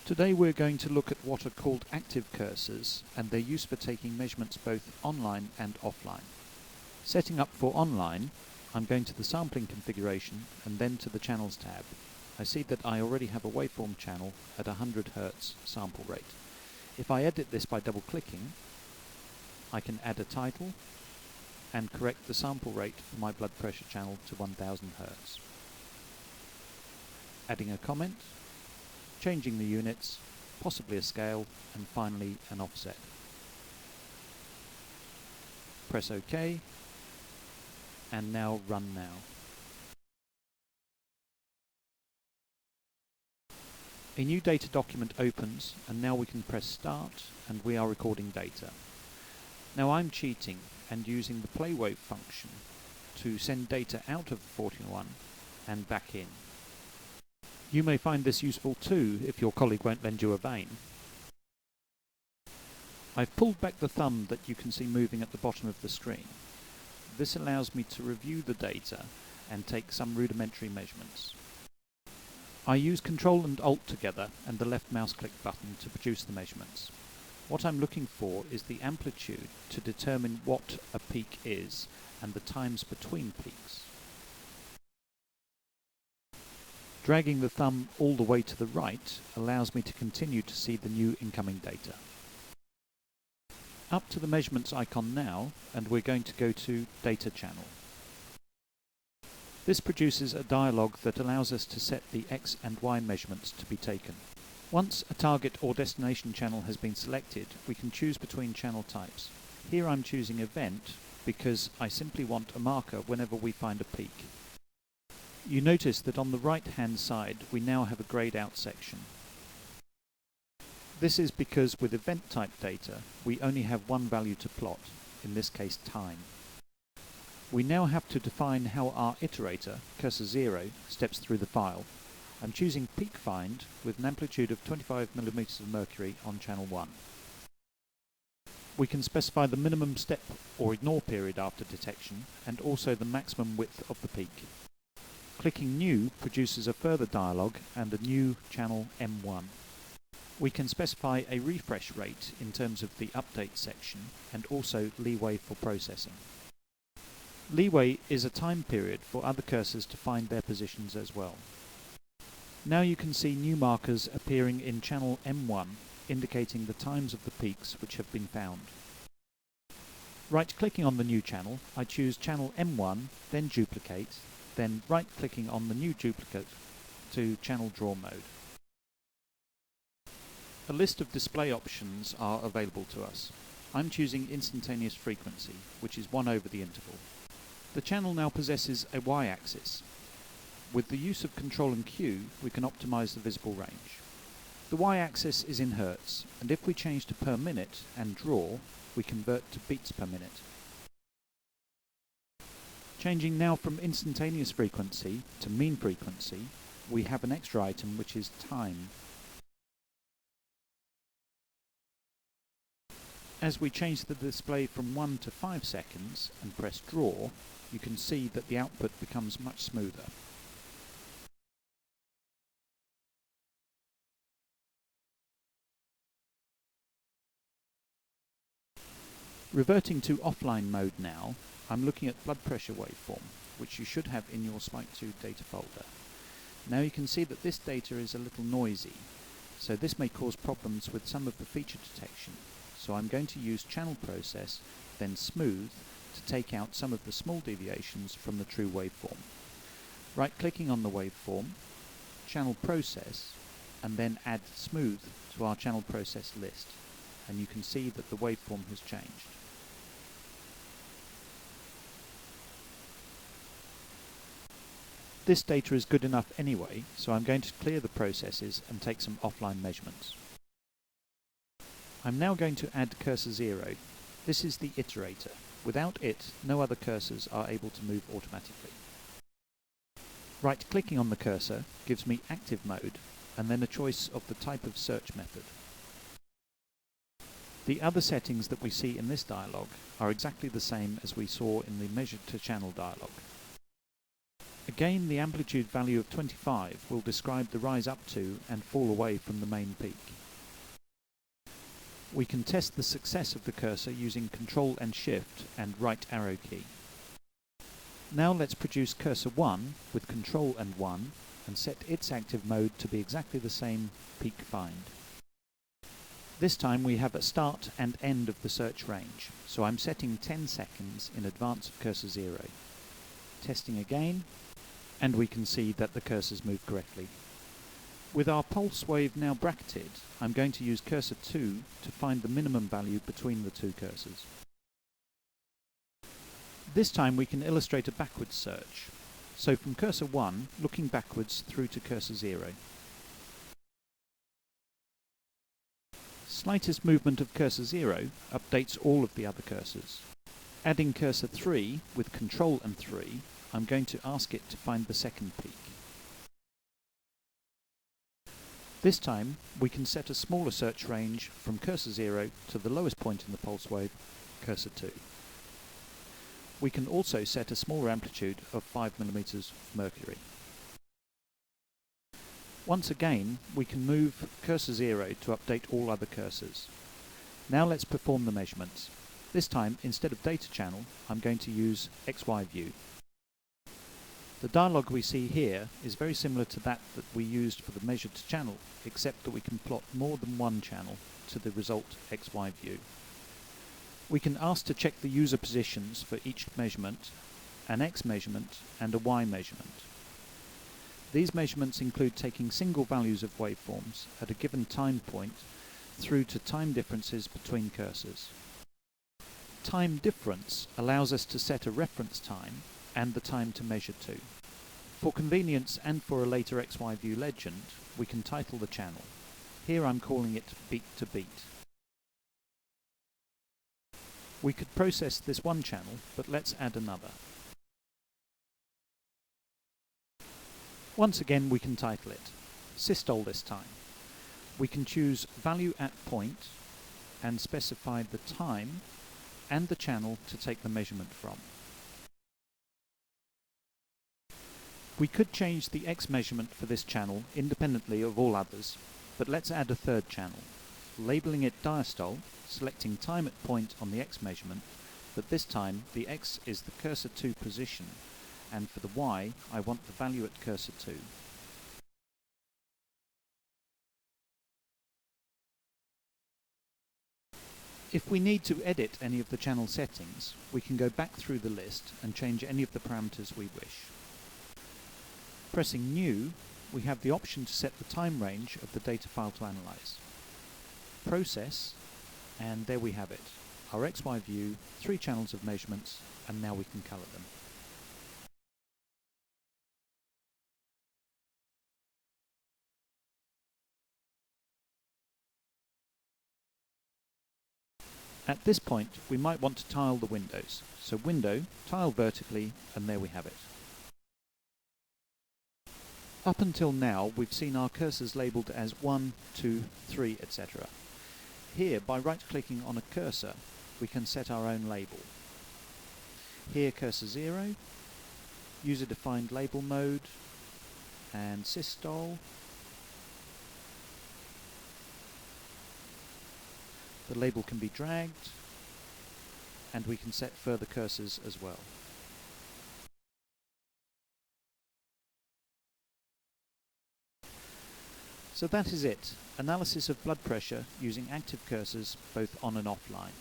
Today we're going to look at what are called active cursors and their use for taking measurements both online and offline. Setting up for online, I'm going to the sampling configuration and then to the channels tab. I see that I already have a waveform channel at 100 Hz sample rate. If I edit this by double-clicking, I can add a title and correct the sample rate for my blood pressure channel to 1000 Hz. Adding a comment, changing the units, possibly a scale, and finally an offset. Press OK, and now Run Now. A new data document opens, and now we can press Start, and we are recording data. Now I'm cheating and using the play wave function to send data out of the 41 and back in. You may find this useful too if your colleague won't lend you a vein. I've pulled back the thumb that you can see moving at the bottom of the screen. This allows me to review the data and take some rudimentary measurements. I use Ctrl and Alt together and the left mouse click button to produce the measurements. What I'm looking for is the amplitude to determine what a peak is and the times between peaks. Dragging the thumb all the way to the right allows me to continue to see the new incoming data. Up to the measurements icon now, and we're going to go to Data Channel. This produces a dialog that allows us to set the X and Y measurements to be taken. Once a target or destination channel has been selected, we can choose between channel types. Here I'm choosing Event because I simply want a marker whenever we find a peak. You notice that on the right-hand side we now have a grayed out section. This is because with event type data we only have one value to plot, in this case time. We now have to define how our iterator, cursor 0, steps through the file. I'm choosing peak find with an amplitude of 25 mm of mercury on channel 1. We can specify the minimum step or ignore period after detection and also the maximum width of the peak. Clicking New produces a further dialog and a new channel M1. We can specify a refresh rate in terms of the update section and also leeway for processing. Leeway is a time period for other cursors to find their positions as well. Now you can see new markers appearing in channel M1 indicating the times of the peaks which have been found. Right-clicking on the new channel, I choose channel M1, then duplicate, then right-clicking on the new duplicate to channel draw mode. A list of display options are available to us. I'm choosing instantaneous frequency, which is 1 over the interval. The channel now possesses a y-axis. With the use of Ctrl and Q, we can optimize the visible range. The y-axis is in Hertz, and if we change to per minute and draw, we convert to beats per minute. Changing now from instantaneous frequency to mean frequency, we have an extra item which is time. As we change the display from 1 to 5 seconds and press draw, you can see that the output becomes much smoother. Reverting to offline mode now, I'm looking at blood pressure waveform, which you should have in your Spike2 data folder. Now you can see that this data is a little noisy, so this may cause problems with some of the feature detection. So I'm going to use channel process, then smooth, to take out some of the small deviations from the true waveform. Right-clicking on the waveform, channel process, and then add smooth to our channel process list, and you can see that the waveform has changed. This data is good enough anyway, so I'm going to clear the processes and take some offline measurements. I'm now going to add cursor 0. This is the iterator. Without it, no other cursors are able to move automatically. Right-clicking on the cursor gives me active mode, and then a choice of the type of search method. The other settings that we see in this dialog are exactly the same as we saw in the measure to channel dialog. Again, the amplitude value of 25 will describe the rise up to and fall away from the main peak. We can test the success of the cursor using Ctrl and Shift and right arrow key. Now let's produce cursor 1 with Ctrl and 1 and set its active mode to be exactly the same peak find. This time we have a start and end of the search range, so I'm setting 10 seconds in advance of cursor 0. Testing again, and we can see that the cursors move correctly. With our pulse wave now bracketed, I'm going to use cursor 2 to find the minimum value between the two cursors. This time we can illustrate a backwards search, so from cursor 1, looking backwards through to cursor 0. Slightest movement of cursor 0 updates all of the other cursors. Adding cursor 3 with Ctrl and 3, I'm going to ask it to find the second peak. This time, we can set a smaller search range from cursor 0 to the lowest point in the pulse wave, cursor 2. We can also set a smaller amplitude of 5 mm mercury. Once again, we can move cursor 0 to update all other cursors. Now let's perform the measurements. This time, instead of data channel, I'm going to use XY view. The dialog we see here is very similar to that we used for the measured channel, except that we can plot more than one channel to the result XY view. We can ask to check the user positions for each measurement, an X measurement and a Y measurement. These measurements include taking single values of waveforms at a given time point through to time differences between cursors. Time difference allows us to set a reference time and the time to measure to. For convenience and for a later XY view legend, we can title the channel. Here I'm calling it beat to beat. We could process this one channel, but let's add another. Once again we can title it systole this time. We can choose value at point and specify the time and the channel to take the measurement from. We could change the X measurement for this channel independently of all others, but let's add a third channel, labeling it diastole, selecting time at point on the X measurement, but this time the X is the cursor 2 position, and for the Y I want the value at cursor 2. If we need to edit any of the channel settings, we can go back through the list and change any of the parameters we wish. Pressing New, we have the option to set the time range of the data file to analyze. Process, and there we have it. Our XY view, 3 channels of measurements, and now we can color them. At this point, we might want to tile the windows. So Window, Tile vertically, and there we have it. Up until now, we've seen our cursors labelled as 1, 2, 3, etc. Here, by right-clicking on a cursor, we can set our own label. Here, cursor 0, user-defined label mode, and systole. The label can be dragged, and we can set further cursors as well. So that is it. Analysis of blood pressure using active cursors both on and offline.